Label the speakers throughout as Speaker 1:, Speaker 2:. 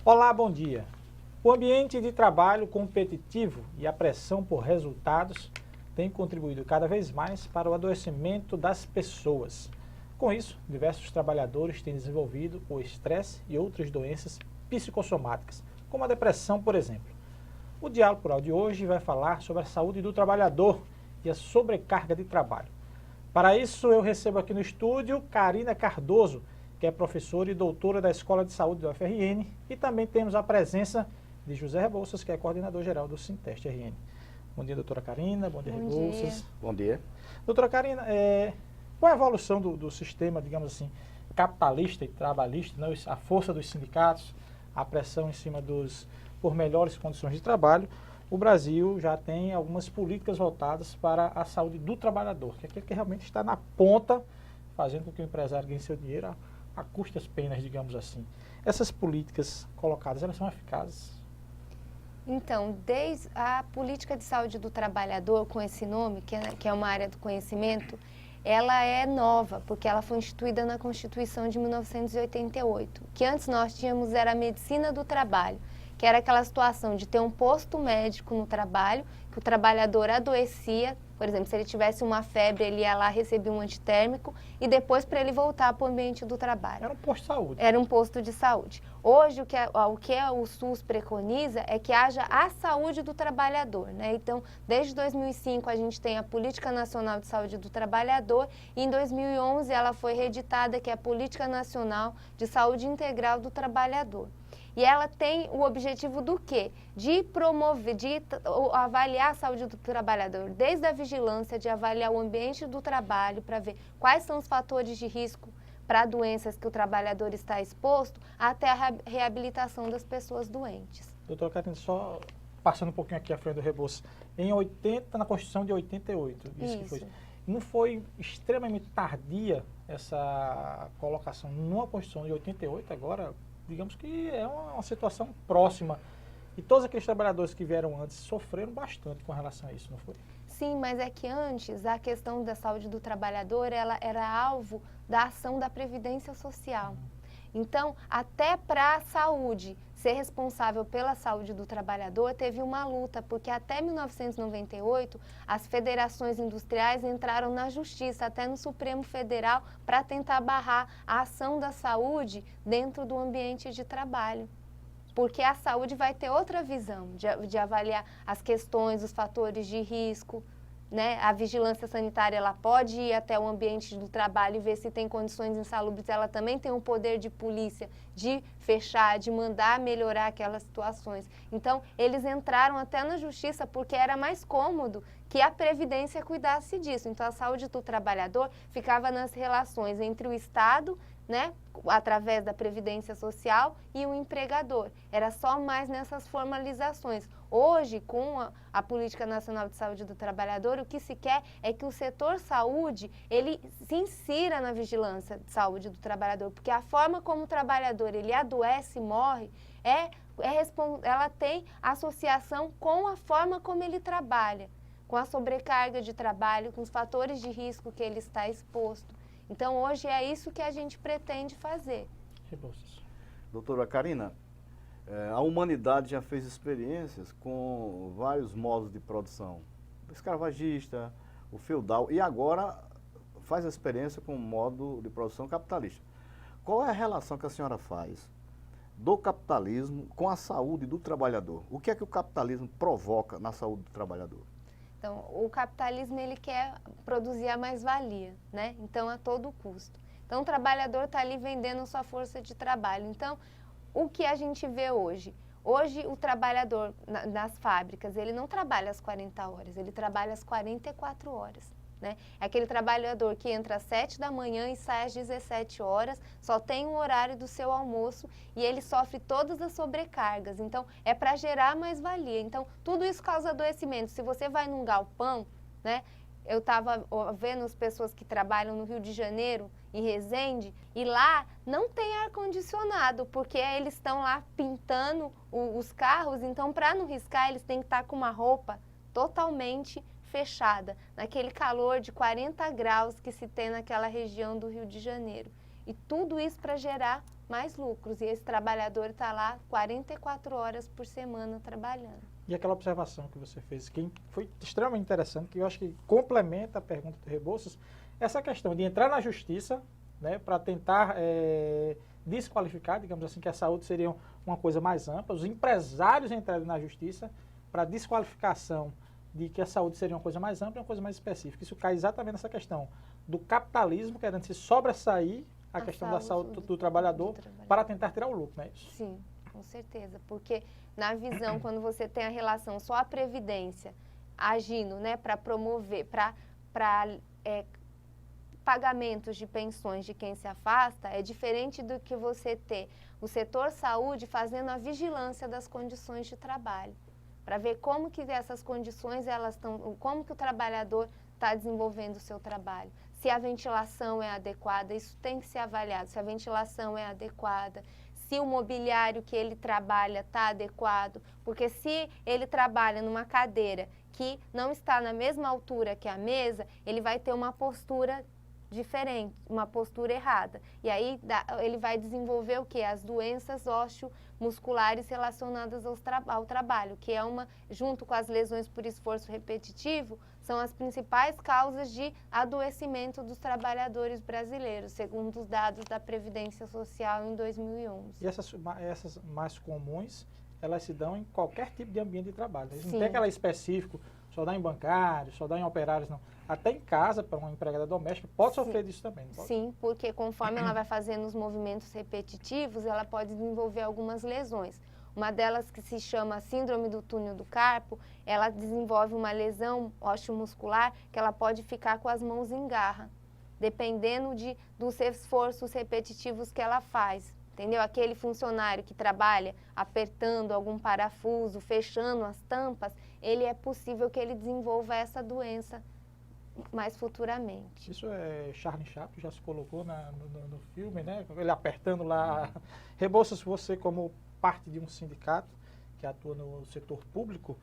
Speaker 1: Olá, bom dia. O ambiente de trabalho competitivo e a pressão por resultados têm contribuído cada vez mais para o adoecimento das pessoas. Com isso, diversos trabalhadores têm desenvolvido o estresse e outras doenças psicossomáticas, como a depressão, por exemplo. O Diálogo Plural de hoje vai falar sobre a saúde do trabalhador e a sobrecarga de trabalho. Para isso, eu recebo aqui no estúdio Karina Cardoso, que é professora e doutora da Escola de Saúde da UFRN, e também temos a presença de José Rebouças, que é coordenador-geral do Sinteste RN. Bom dia, doutora Karina. Bom dia, Rebouças.
Speaker 2: Bom dia.
Speaker 1: Doutora Karina, qual é a evolução do sistema, digamos assim, capitalista e trabalhista, né? A força dos sindicatos, a pressão em cima por melhores condições de trabalho? O Brasil já tem algumas políticas voltadas para a saúde do trabalhador, que é aquele que realmente está na ponta, fazendo com que o empresário ganhe seu dinheiro a custas penas, digamos assim. Essas políticas colocadas, elas são eficazes?
Speaker 3: Então, desde a política de saúde do trabalhador, com esse nome, que é uma área do conhecimento, ela é nova, porque ela foi instituída na Constituição de 1988. O que antes nós tínhamos era a medicina do trabalho, que era aquela situação de ter um posto médico no trabalho, que o trabalhador adoecia, por exemplo, se ele tivesse uma febre, ele ia lá receber um antitérmico e depois para ele voltar para o ambiente do trabalho.
Speaker 1: Era um posto de saúde.
Speaker 3: Era um posto de saúde. Hoje, o que o SUS preconiza é que haja a saúde do trabalhador, né? Então, desde 2005, a gente tem a Política Nacional de Saúde do Trabalhador e em 2011 ela foi reeditada, que é a Política Nacional de Saúde Integral do Trabalhador. E ela tem o objetivo do quê? De promover, de avaliar a saúde do trabalhador, desde a vigilância, de avaliar o ambiente do trabalho para ver quais são os fatores de risco para doenças que o trabalhador está exposto, até a reabilitação das pessoas doentes.
Speaker 1: Doutora Karina, só passando um pouquinho aqui à frente do Rebouças, na Constituição de 88, isso. Que foi. Não foi extremamente tardia essa colocação numa Constituição de 88, agora, digamos que é uma situação próxima. E todos aqueles trabalhadores que vieram antes sofreram bastante com relação a isso, não foi?
Speaker 3: Sim, mas é que antes a questão da saúde do trabalhador ela era alvo da ação da Previdência Social. Então, até para a saúde ser responsável pela saúde do trabalhador, teve uma luta, porque até 1998 as federações industriais entraram na justiça, até no Supremo Federal, para tentar barrar a ação da saúde dentro do ambiente de trabalho. Porque a saúde vai ter outra visão de avaliar as questões, os fatores de risco, né? A vigilância sanitária ela pode ir até o ambiente do trabalho e ver se tem condições insalubres. Ela também tem um poder de polícia de fechar, de mandar melhorar aquelas situações. Então, eles entraram até na justiça porque era mais cômodo que a Previdência cuidasse disso. Então, a saúde do trabalhador ficava nas relações entre o Estado, né, através da Previdência Social, e o empregador. Era só mais nessas formalizações. Hoje, com a Política Nacional de Saúde do Trabalhador, o que se quer é que o setor saúde, ele se insira na vigilância de saúde do trabalhador, porque a forma como o trabalhador ele adoece e morre, ela tem associação com a forma como ele trabalha, com a sobrecarga de trabalho, com os fatores de risco que ele está exposto. Então, hoje é isso que a gente pretende fazer.
Speaker 2: Doutora Karina, a humanidade já fez experiências com vários modos de produção. O escravagista, o feudal, e agora faz a experiência com o modo de produção capitalista. Qual é a relação que a senhora faz do capitalismo com a saúde do trabalhador? O que é que o capitalismo provoca na saúde do trabalhador?
Speaker 3: Então, o capitalismo ele quer produzir a mais-valia, né? Então, a todo custo. Então, o trabalhador está ali vendendo sua força de trabalho. Então, o que a gente vê hoje? Hoje, o trabalhador nas fábricas, ele não trabalha às 40 horas, ele trabalha às 44 horas. Né? É aquele trabalhador que entra às 7 da manhã e sai às 17 horas, só tem um horário do seu almoço e ele sofre todas as sobrecargas. Então, é para gerar mais-valia. Então, tudo isso causa adoecimento. Se você vai num galpão, né? Eu estava vendo as pessoas que trabalham no Rio de Janeiro, em Resende, e lá não tem ar-condicionado, porque eles estão lá pintando os carros, então para não riscar eles têm que estar com uma roupa totalmente fechada, naquele calor de 40 graus que se tem naquela região do Rio de Janeiro. E tudo isso para gerar mais lucros. E esse trabalhador está lá 44 horas por semana trabalhando.
Speaker 1: E aquela observação que você fez, que foi extremamente interessante, que eu acho que complementa a pergunta do Rebouças, essa questão de entrar na justiça, né, para tentar desqualificar, digamos assim, que a saúde seria uma coisa mais ampla, os empresários entrarem na justiça para desqualificação de que a saúde seria uma coisa mais ampla e uma coisa mais específica. Isso cai exatamente nessa questão do capitalismo querendo se sobressair a questão da saúde do trabalhador para tentar tirar o lucro, não é isso?
Speaker 3: Sim, com certeza, porque na visão, quando você tem a relação só a Previdência agindo, né, para promover, para pagamentos de pensões de quem se afasta, é diferente do que você ter o setor saúde fazendo a vigilância das condições de trabalho, para ver como que essas condições elas estão, como que o trabalhador está desenvolvendo o seu trabalho. Se a ventilação é adequada, isso tem que ser avaliado, se a ventilação é adequada, se o mobiliário que ele trabalha está adequado, porque se ele trabalha numa cadeira que não está na mesma altura que a mesa, ele vai ter uma postura diferente, uma postura errada. E aí ele vai desenvolver o quê? As doenças osteomusculares relacionadas ao trabalho, que é junto com as lesões por esforço repetitivo, são as principais causas de adoecimento dos trabalhadores brasileiros, segundo os dados da Previdência Social em 2011.
Speaker 1: E essas mais comuns, elas se dão em qualquer tipo de ambiente de trabalho. Não
Speaker 3: Sim.
Speaker 1: tem aquela específico, só dá em bancários, só dá em operários, não. Até em casa, para uma empregada doméstica, pode sofrer disso também, não pode?
Speaker 3: Sim, porque conforme ela vai fazendo os movimentos repetitivos, ela pode desenvolver algumas lesões. Uma delas, que se chama síndrome do túnel do carpo, ela desenvolve uma lesão osteomuscular que ela pode ficar com as mãos em garra, dependendo dos esforços repetitivos que ela faz. Entendeu? Aquele funcionário que trabalha apertando algum parafuso, fechando as tampas, é possível que ele desenvolva essa doença mais futuramente.
Speaker 1: Isso é Charlie Chaplin, já se colocou no filme, né? Ele apertando lá. Rebouças, você como parte de um sindicato que atua no setor público,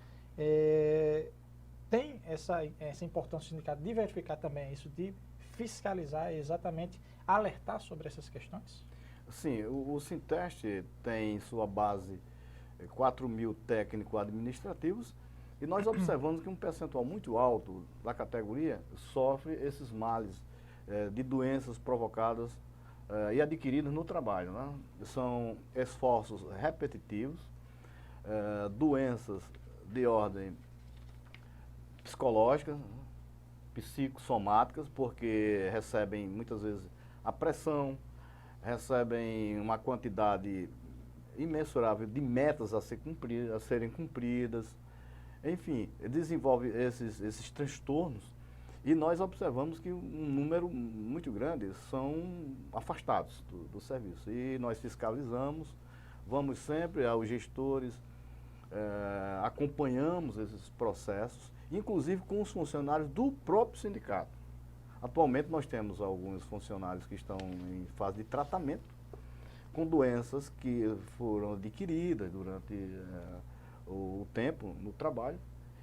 Speaker 1: tem essa importância do sindicato de verificar também isso, de fiscalizar, exatamente alertar sobre essas questões?
Speaker 2: Sim, o Sinteste tem em sua base 4.000 técnicos administrativos e nós observamos que um percentual muito alto da categoria sofre esses males de doenças provocadas e adquiridas no trabalho, né? São esforços repetitivos, doenças de ordem psicológica, psicossomáticas, porque recebem muitas vezes a pressão, recebem uma quantidade imensurável de metas a serem cumpridas, enfim, desenvolve esses transtornos e nós observamos que um número muito grande são afastados do serviço e nós fiscalizamos, vamos sempre aos gestores, acompanhamos esses processos, inclusive com os funcionários do próprio sindicato. Atualmente nós temos alguns funcionários que estão em fase de tratamento com doenças que foram adquiridas durante o tempo no trabalho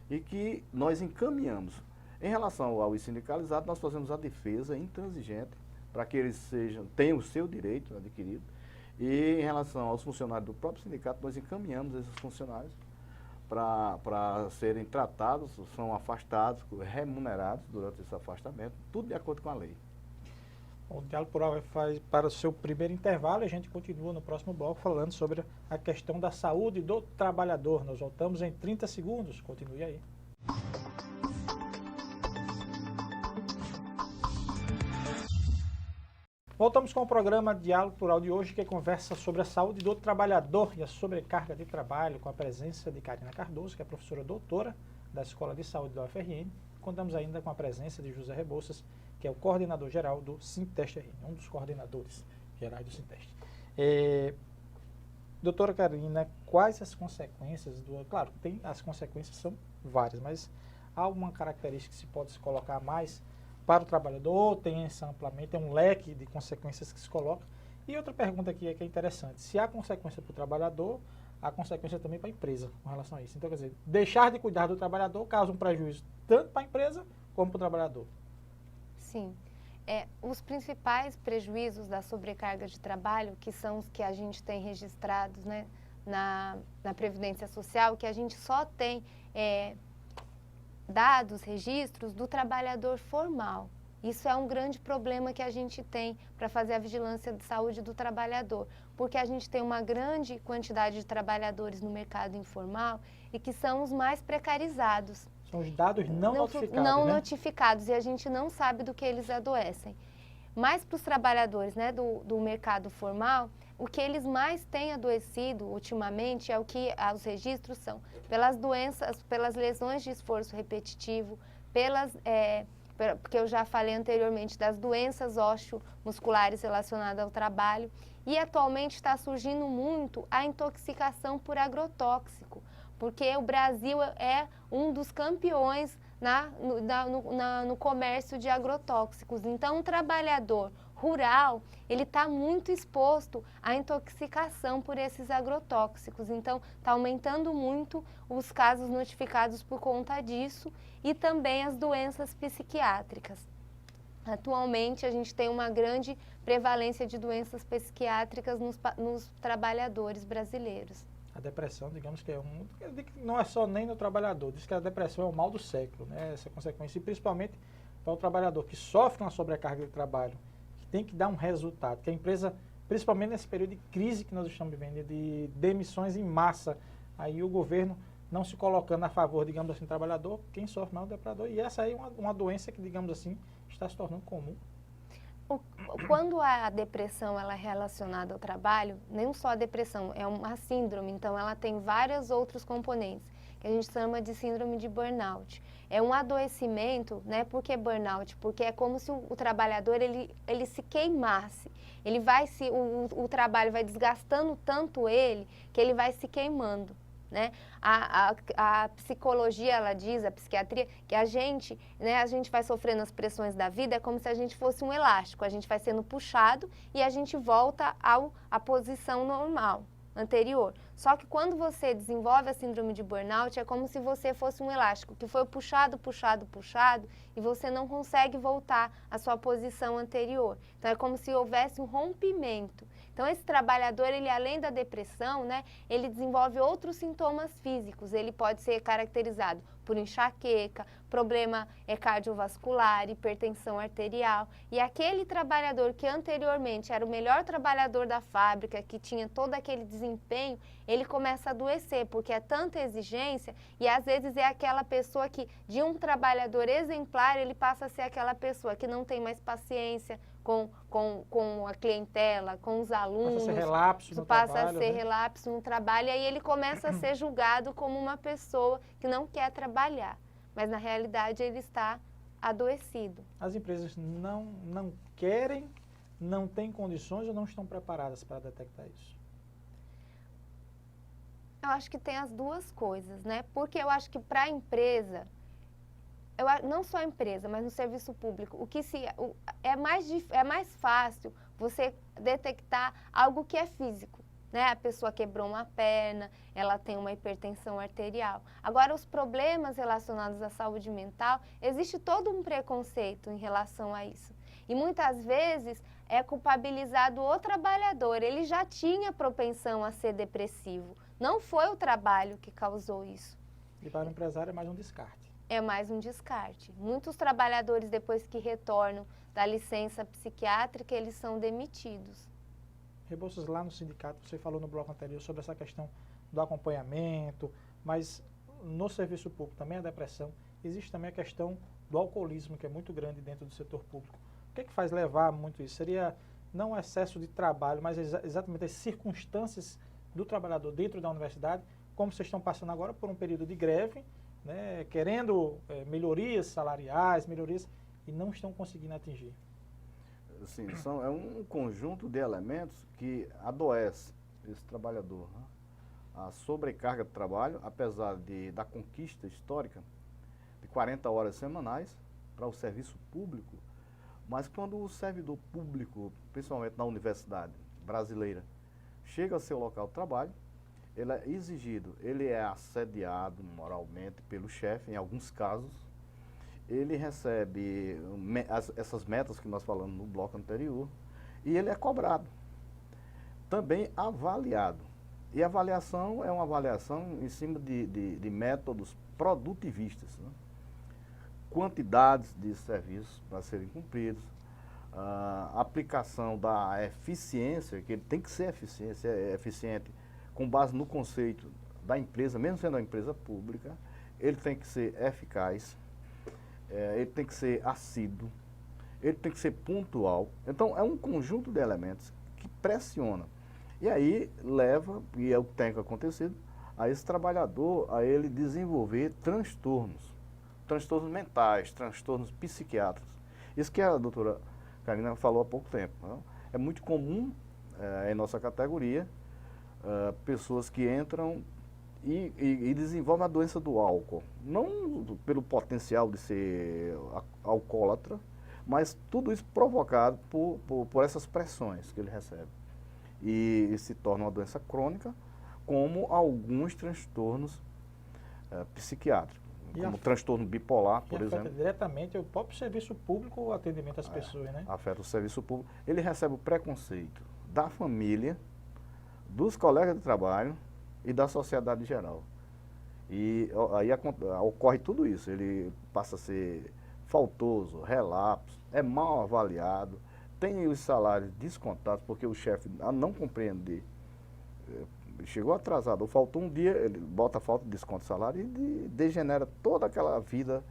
Speaker 2: e que nós encaminhamos. Em relação aos sindicalizados, nós fazemos a defesa intransigente para que eles tenham o seu direito adquirido e em relação aos funcionários do próprio sindicato, nós encaminhamos esses funcionários para serem tratados, são afastados, remunerados durante esse afastamento, tudo de acordo com a lei.
Speaker 1: O Diálogo Plural vai para o seu primeiro intervalo e a gente continua no próximo bloco falando sobre a questão da saúde do trabalhador. Nós voltamos em 30 segundos, continue aí. Voltamos com o programa Diálogo Plural de hoje, que conversa sobre a saúde do trabalhador e a sobrecarga de trabalho, com a presença de Karina Cardoso, que é professora doutora da Escola de Saúde da UFRN. Contamos ainda com a presença de José Rebouças, que é o coordenador geral do Sinteste RN, um dos coordenadores gerais do Sinteste. Doutora Karina, quais as consequências Claro, as consequências são várias, mas há uma característica que se pode se colocar mais para o trabalhador, tem essa amplamente, tem um leque de consequências que se coloca. E outra pergunta aqui que é interessante, se há consequência para o trabalhador, há consequência também para a empresa com relação a isso. Então, quer dizer, deixar de cuidar do trabalhador causa um prejuízo tanto para a empresa como para o trabalhador.
Speaker 3: Sim. Os principais prejuízos da sobrecarga de trabalho, que são os que a gente tem registrados, né, na Previdência Social, que a gente só tem dados, registros do trabalhador formal. Isso é um grande problema que a gente tem para fazer a vigilância de saúde do trabalhador, porque a gente tem uma grande quantidade de trabalhadores no mercado informal e que são os mais precarizados.
Speaker 1: São os dados não notificados,
Speaker 3: Não
Speaker 1: né?
Speaker 3: notificados, e a gente não sabe do que eles adoecem. Mas para os trabalhadores, né, do mercado formal, o que eles mais têm adoecido ultimamente é o que os registros são pelas doenças, pelas lesões de esforço repetitivo, porque eu já falei anteriormente das doenças osteomusculares relacionadas ao trabalho, e atualmente está surgindo muito a intoxicação por agrotóxico, porque o Brasil é um dos campeões no comércio de agrotóxicos. Então, o trabalhador rural, ele está muito exposto à intoxicação por esses agrotóxicos. Então, está aumentando muito os casos notificados por conta disso e também as doenças psiquiátricas. Atualmente, a gente tem uma grande prevalência de doenças psiquiátricas nos trabalhadores brasileiros.
Speaker 1: A depressão, digamos que não é só nem no trabalhador, diz que a depressão é o mal do século, né? Essa consequência, e principalmente para o trabalhador que sofre uma sobrecarga de trabalho, que tem que dar um resultado, que a empresa, principalmente nesse período de crise que nós estamos vivendo, de demissões em massa, aí o governo não se colocando a favor, digamos assim, do trabalhador, quem sofre mais é o trabalhador, e essa aí é uma doença que, digamos assim, está se tornando comum.
Speaker 3: Quando a depressão ela é relacionada ao trabalho, nem só a depressão, é uma síndrome, então ela tem vários outros componentes, que a gente chama de síndrome de burnout. É um adoecimento, né? Por que burnout? Porque é como se o trabalhador ele se queimasse. O trabalho vai desgastando tanto ele que ele vai se queimando. Né? A psicologia, ela diz, a psiquiatria, que a gente vai sofrendo as pressões da vida, é como se a gente fosse um elástico, a gente vai sendo puxado e a gente volta à posição normal, anterior. Só que quando você desenvolve a síndrome de burnout, é como se você fosse um elástico, que foi puxado, e você não consegue voltar à sua posição anterior. Então, é como se houvesse um rompimento. Então, esse trabalhador, ele além da depressão, né, ele desenvolve outros sintomas físicos. Ele pode ser caracterizado por enxaqueca, problema cardiovascular, hipertensão arterial. E aquele trabalhador que anteriormente era o melhor trabalhador da fábrica, que tinha todo aquele desempenho, ele começa a adoecer, porque é tanta exigência e às vezes é aquela pessoa que, de um trabalhador exemplar, ele passa a ser aquela pessoa que não tem mais paciência com a clientela, com os alunos.
Speaker 1: Passa a ser relapso no trabalho.
Speaker 3: Passa a ser relapso no trabalho e aí ele começa a ser julgado como uma pessoa que não quer trabalhar. Mas na realidade ele está adoecido.
Speaker 1: As empresas não querem, não têm condições ou não estão preparadas para detectar isso?
Speaker 3: Eu acho que tem as duas coisas, né? Porque eu acho que para a empresa, não só a empresa, mas no serviço público, é mais fácil você detectar algo que é físico, né? A pessoa quebrou uma perna, ela tem uma hipertensão arterial. Agora, os problemas relacionados à saúde mental, existe todo um preconceito em relação a isso. E muitas vezes é culpabilizado o trabalhador, ele já tinha propensão a ser depressivo. Não foi o trabalho que causou isso.
Speaker 1: E para o empresário é mais um descarte.
Speaker 3: É mais um descarte. Muitos trabalhadores, depois que retornam da licença psiquiátrica, eles são demitidos.
Speaker 1: Rebouças, lá no sindicato, você falou no bloco anterior sobre essa questão do acompanhamento, mas no serviço público também a depressão, existe também a questão do alcoolismo, que é muito grande dentro do setor público. O que é que faz levar muito isso? Seria não o excesso de trabalho, mas exatamente as circunstâncias do trabalhador dentro da universidade, como vocês estão passando agora por um período de greve, né, querendo melhorias salariais, e não estão conseguindo atingir.
Speaker 2: Sim, é um conjunto de elementos que adoece esse trabalhador. Né? A sobrecarga de trabalho, apesar da conquista histórica de 40 horas semanais para o serviço público, mas quando o servidor público, principalmente na universidade brasileira, chega ao seu local de trabalho, ele é exigido, ele é assediado moralmente pelo chefe, em alguns casos, ele recebe essas metas que nós falamos no bloco anterior e ele é cobrado. Também avaliado. E a avaliação é uma avaliação em cima de métodos produtivistas, né? Quantidades de serviços para serem cumpridos, a aplicação da eficiência, que ele tem que ser eficiente com base no conceito da empresa, mesmo sendo uma empresa pública, ele tem que ser eficaz, ele tem que ser assíduo, ele tem que ser pontual. Então, é um conjunto de elementos que pressiona. E aí leva, e é o que tem acontecido, a esse trabalhador a ele desenvolver transtornos mentais, transtornos psiquiátricos. Isso que a doutora Carina falou há pouco tempo. Né? É muito comum em nossa categoria pessoas que entram e desenvolvem a doença do álcool. Não pelo potencial de ser alcoólatra, mas tudo isso provocado por essas pressões que ele recebe. E se torna uma doença crônica, como alguns transtornos psiquiátricos, como transtorno bipolar, por exemplo.
Speaker 1: Afeta diretamente o próprio serviço público, o atendimento às pessoas, né?
Speaker 2: Afeta o serviço público. Ele recebe o preconceito da família, dos colegas de trabalho e da sociedade em geral. E aí ocorre tudo isso. Ele passa a ser faltoso, relapso, é mal avaliado, tem os salários descontados, porque o chefe, a não compreender, chegou atrasado, ou faltou um dia, ele bota a falta de desconto de salário e degenera toda aquela vida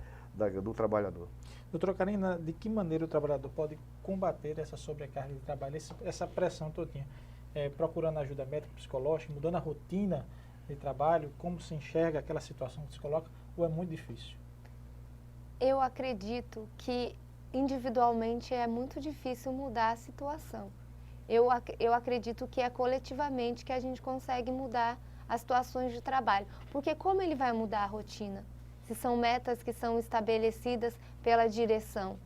Speaker 2: do trabalhador.
Speaker 1: Doutora Carina, de que maneira o trabalhador pode combater essa sobrecarga de trabalho, essa pressão todinha? Procurando ajuda médica, psicológica, mudando a rotina de trabalho, como se enxerga aquela situação que se coloca, ou é muito difícil?
Speaker 3: Eu acredito que individualmente é muito difícil mudar a situação. Eu acredito que é coletivamente que a gente consegue mudar as situações de trabalho. Porque como ele vai mudar a rotina? Se são metas que são estabelecidas pela direção,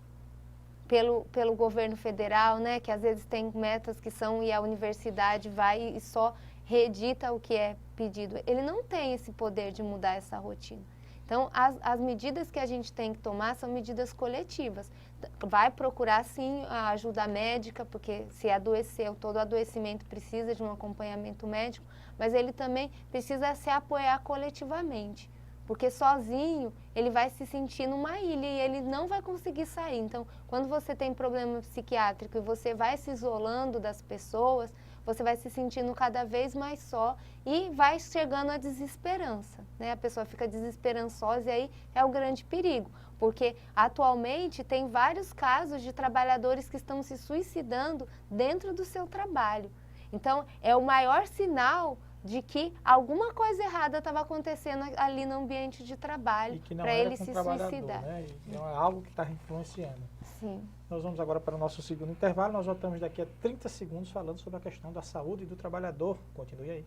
Speaker 3: pelo governo federal, né, que às vezes tem metas que são e a universidade vai e só reedita o que é pedido. Ele não tem esse poder de mudar essa rotina. Então, as medidas que a gente tem que tomar são medidas coletivas. Vai procurar, sim, a ajuda médica, porque se adoeceu, todo adoecimento precisa de um acompanhamento médico, mas ele também precisa se apoiar coletivamente, porque sozinho ele vai se sentir numa ilha e ele não vai conseguir sair. Então, quando você tem problema psiquiátrico e você vai se isolando das pessoas, você vai se sentindo cada vez mais só e vai chegando à desesperança, né? A pessoa fica desesperançosa e aí é o grande perigo, porque atualmente tem vários casos de trabalhadores que estão se suicidando dentro do seu trabalho. Então, é o maior sinal de que alguma coisa errada estava acontecendo ali no ambiente de trabalho para ele se suicidar.
Speaker 1: Né? E é algo que está influenciando.
Speaker 3: Sim.
Speaker 1: Nós vamos agora para o nosso segundo intervalo. Nós voltamos daqui a 30 segundos falando sobre a questão da saúde do trabalhador. Continue aí.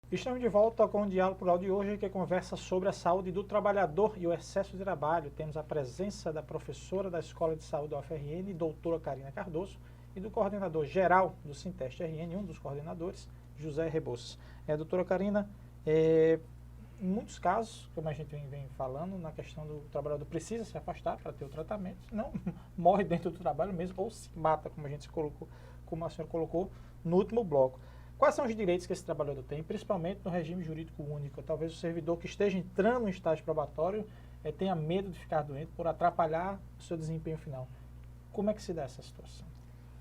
Speaker 1: Estamos de volta com o Diálogo Plural de hoje, que conversa sobre a saúde do trabalhador e o excesso de trabalho. Temos a presença da professora da Escola de Saúde da UFRN, doutora Carina Cardoso, e do coordenador geral do Sinteste RN, um dos coordenadores, José Rebouças. Doutora Carina, em muitos casos, como a gente vem falando, na questão do trabalhador precisa se afastar para ter o tratamento, senão morre dentro do trabalho mesmo, ou se mata, como a gente colocou, como a senhora colocou no último bloco. Quais são os direitos que esse trabalhador tem, principalmente no regime jurídico único? Talvez o servidor que esteja entrando em estágio probatório tenha medo de ficar doente por atrapalhar o seu desempenho final. Como é que se dá essa situação?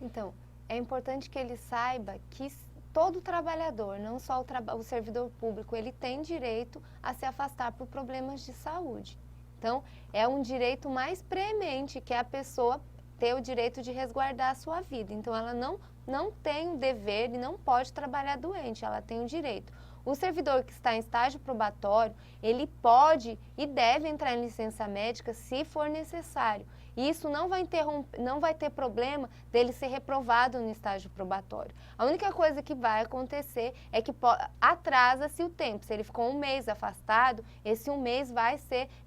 Speaker 3: Então, é importante que ele saiba que todo trabalhador, não só o servidor público, ele tem direito a se afastar por problemas de saúde. Então, é um direito mais preemente, que é a pessoa ter o direito de resguardar a sua vida. Então, ela não tem o dever e não pode trabalhar doente, ela tem o direito. O servidor que está em estágio probatório, ele pode e deve entrar em licença médica se for necessário. E isso não vai ter problema dele ser reprovado no estágio probatório. A única coisa que vai acontecer é que atrasa-se o tempo. Se ele ficou um mês afastado, esse um mês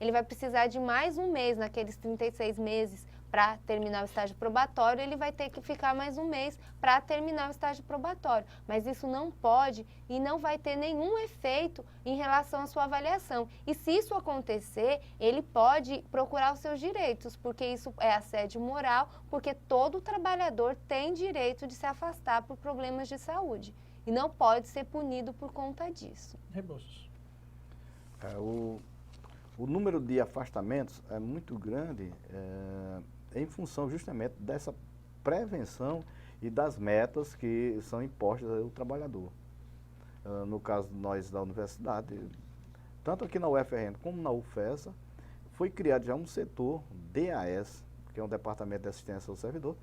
Speaker 3: ele vai precisar de mais um mês naqueles 36 meses para terminar o estágio probatório, ele vai ter que ficar mais um mês para terminar o estágio probatório. Mas isso não pode e não vai ter nenhum efeito em relação à sua avaliação. E se isso acontecer, ele pode procurar os seus direitos, porque isso é assédio moral, porque todo trabalhador tem direito de se afastar por problemas de saúde e não pode ser punido por conta disso.
Speaker 1: Rebouças.
Speaker 2: O número de afastamentos é muito grande em função justamente dessa prevenção e das metas que são impostas ao trabalhador. No caso de nós da universidade, tanto aqui na UFRN como na UFESA, foi criado já um setor DAS, que é um Departamento de Assistência ao Servidor,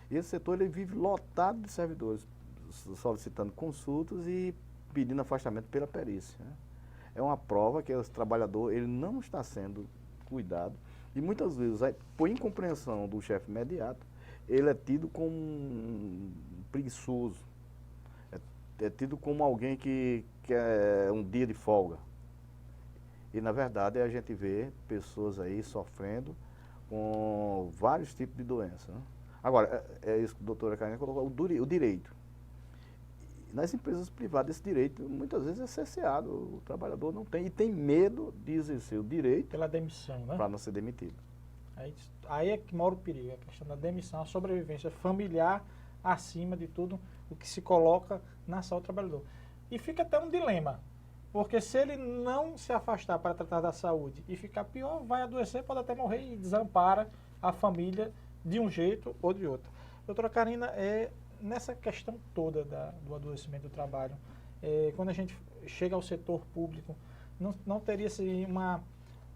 Speaker 2: e esse setor ele vive lotado de servidores solicitando consultas e pedindo afastamento pela perícia, né? É uma prova que o trabalhador ele não está sendo cuidado e muitas vezes, por incompreensão do chefe imediato, ele é tido como um preguiçoso, é tido como alguém que quer um dia de folga. E, na verdade, a gente vê pessoas aí sofrendo com vários tipos de doenças, né? Agora, é isso que a doutora Karina colocou, o direito. Nas empresas privadas, esse direito muitas vezes é cerceado, o trabalhador não tem, e tem medo de exercer o direito
Speaker 1: Pela demissão, né?
Speaker 2: para não ser demitido.
Speaker 1: Aí é que mora o perigo, a questão da demissão, a sobrevivência familiar, acima de tudo, o que se coloca na saúde do trabalhador. E fica até um dilema, porque se ele não se afastar para tratar da saúde e ficar pior, vai adoecer, pode até morrer e desampara a família de um jeito ou de outro. Doutora Karina, nessa questão toda do adoecimento do trabalho, quando a gente chega ao setor público, não teria assim,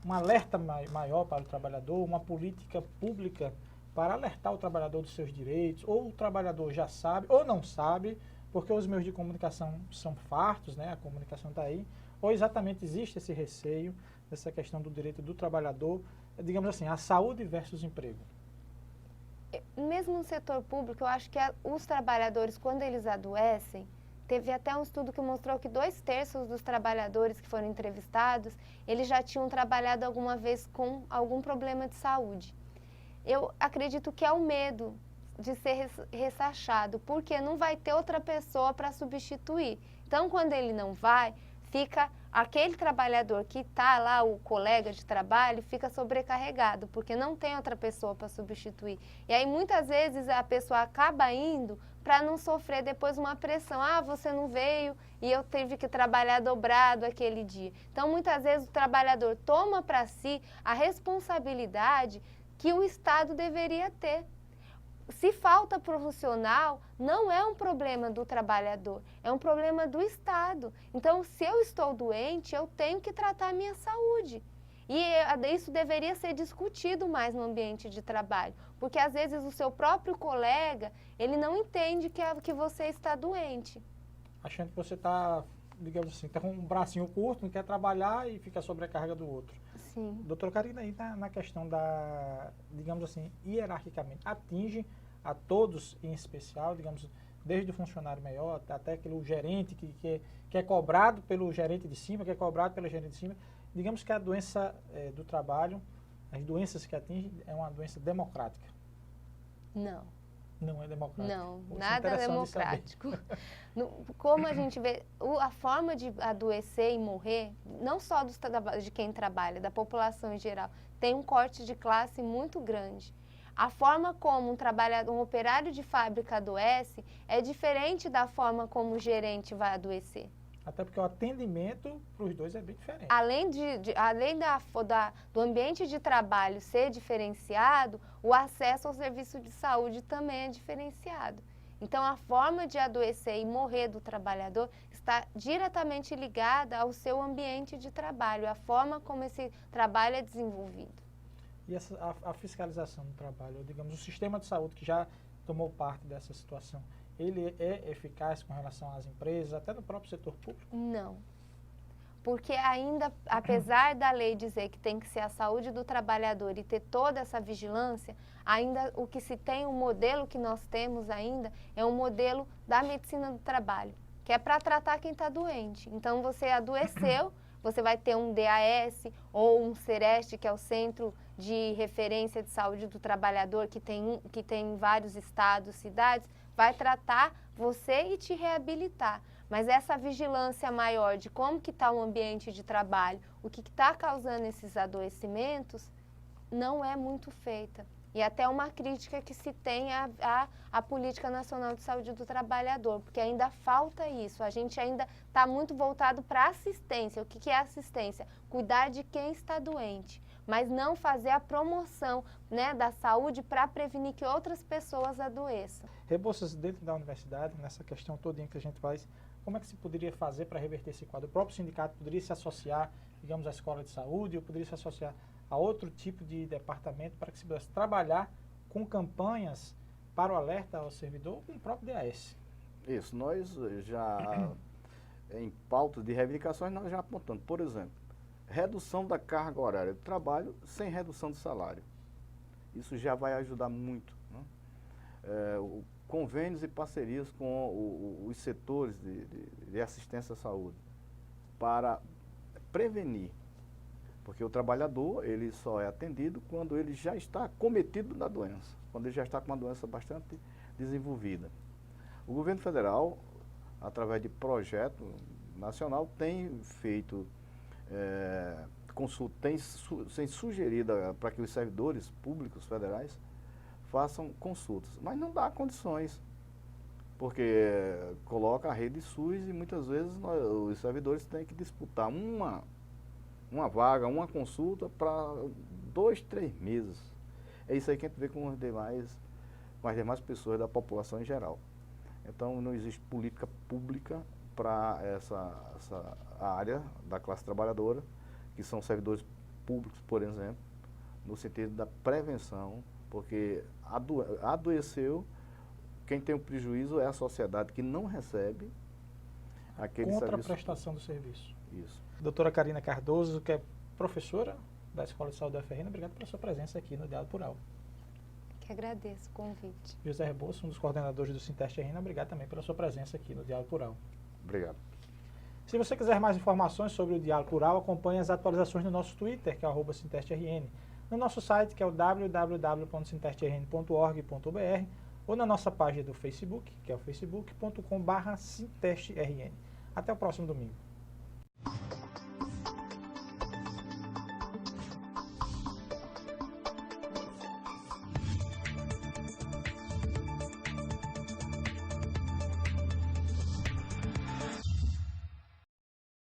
Speaker 1: um alerta maior para o trabalhador, uma política pública para alertar o trabalhador dos seus direitos, ou o trabalhador já sabe ou não sabe, porque os meios de comunicação são fartos, né? A comunicação está aí, ou exatamente existe esse receio dessa questão do direito do trabalhador, digamos assim, a saúde versus emprego.
Speaker 3: Mesmo no setor público, eu acho que os trabalhadores, quando eles adoecem, teve até um estudo que mostrou que 2/3 dos trabalhadores que foram entrevistados, eles já tinham trabalhado alguma vez com algum problema de saúde. Eu acredito que é o medo de ser ressachado, porque não vai ter outra pessoa para substituir. Então, quando ele não vai, fica aquele trabalhador que está lá, o colega de trabalho, fica sobrecarregado, porque não tem outra pessoa para substituir. E aí, muitas vezes, a pessoa acaba indo para não sofrer depois uma pressão. Ah, você não veio e eu tive que trabalhar dobrado aquele dia. Então, muitas vezes, o trabalhador toma para si a responsabilidade que o Estado deveria ter. Se falta profissional, não é um problema do trabalhador, é um problema do Estado. Então, se eu estou doente, eu tenho que tratar a minha saúde. E isso deveria ser discutido mais no ambiente de trabalho, porque às vezes o seu próprio colega, ele não entende que você está doente.
Speaker 1: Achando que você está, digamos assim, está com um bracinho curto, não quer trabalhar e fica sobrecarga do outro.
Speaker 3: Sim.
Speaker 1: Doutora Karina, aí na questão da, digamos assim, hierarquicamente, atinge a todos em especial, digamos, desde o funcionário maior até aquele gerente que é cobrado pelo gerente de cima, que é cobrado pela gerente de cima. Digamos que a doença do trabalho, as doenças que atingem, é uma doença democrática.
Speaker 3: Não.
Speaker 1: Não é democrática.
Speaker 3: Não,
Speaker 1: Isso é
Speaker 3: nada
Speaker 1: interessante de
Speaker 3: democrático. Como a gente vê, a forma de adoecer e morrer, não só de quem trabalha, da população em geral, tem um corte de classe muito grande. A forma como um operário de fábrica adoece é diferente da forma como o gerente vai adoecer.
Speaker 1: Até porque o atendimento para os dois é bem diferente.
Speaker 3: Além do ambiente de trabalho ser diferenciado, o acesso ao serviço de saúde também é diferenciado. Então, a forma de adoecer e morrer do trabalhador está diretamente ligada ao seu ambiente de trabalho, a forma como esse trabalho é desenvolvido.
Speaker 1: E a fiscalização do trabalho, digamos, o sistema de saúde que já tomou parte dessa situação, ele é eficaz com relação às empresas, até no próprio setor público?
Speaker 3: Não. Porque ainda, apesar da lei dizer que tem que ser a saúde do trabalhador e ter toda essa vigilância, ainda o que se tem, o modelo que nós temos ainda, é um modelo da medicina do trabalho, que é para tratar quem está doente. Então, você adoeceu, você vai ter um DAS ou um CEREST, que é o Centro de referência de saúde do trabalhador que tem em vários estados, cidades, vai tratar você e te reabilitar. Mas essa vigilância maior de como que está o ambiente de trabalho, o que está causando esses adoecimentos, não é muito feita. E até uma crítica que se tem à Política Nacional de Saúde do Trabalhador, porque ainda falta isso. A gente ainda está muito voltado para assistência. O que é assistência? Cuidar de quem está doente, mas não fazer a promoção, né, da saúde para prevenir que outras pessoas adoeçam.
Speaker 1: Rebouças, dentro da universidade, nessa questão todinha que a gente faz, como é que se poderia fazer para reverter esse quadro? O próprio sindicato poderia se associar, digamos, à escola de saúde, ou poderia se associar a outro tipo de departamento para que se pudesse trabalhar com campanhas para o alerta ao servidor com o próprio DAS.
Speaker 2: Isso, nós já, em pauta de reivindicações, nós já apontamos, por exemplo, redução da carga horária de trabalho sem redução de salário. Isso já vai ajudar muito, né? Convênios e parcerias com os setores de assistência à saúde para prevenir. Porque o trabalhador, ele só é atendido quando ele já está acometido da doença, quando ele já está com uma doença bastante desenvolvida. O governo federal, através de projeto nacional, tem feito consulta, tem sugerido para que os servidores públicos federais façam consultas, mas não dá condições, porque coloca a rede SUS e muitas vezes os servidores têm que disputar uma vaga, uma consulta para 2, 3 meses. É isso aí que a gente vê com as demais pessoas da população em geral. Então não existe política pública para essa área da classe trabalhadora, que são servidores públicos, por exemplo, no sentido da prevenção, porque adoeceu, quem tem o prejuízo é a sociedade que não recebe aquele serviço.
Speaker 1: Contra a prestação do serviço.
Speaker 2: Isso.
Speaker 1: Doutora Karina Cardoso, que é professora da Escola de Saúde da UFRN, obrigado pela sua presença aqui no Diálogo Plural.
Speaker 3: Que agradeço o convite.
Speaker 1: José Rebouças, um dos coordenadores do Sinteste RN, obrigado também pela sua presença aqui no Diálogo Plural.
Speaker 2: Obrigado.
Speaker 1: Se você quiser mais informações sobre o Diálogo Plural, acompanhe as atualizações no nosso Twitter, que é @SintesteRN, no nosso site, que é o www.sintesterrn.org.br, ou na nossa página do Facebook, que é o facebook.com/SintesteRN. Até o próximo domingo.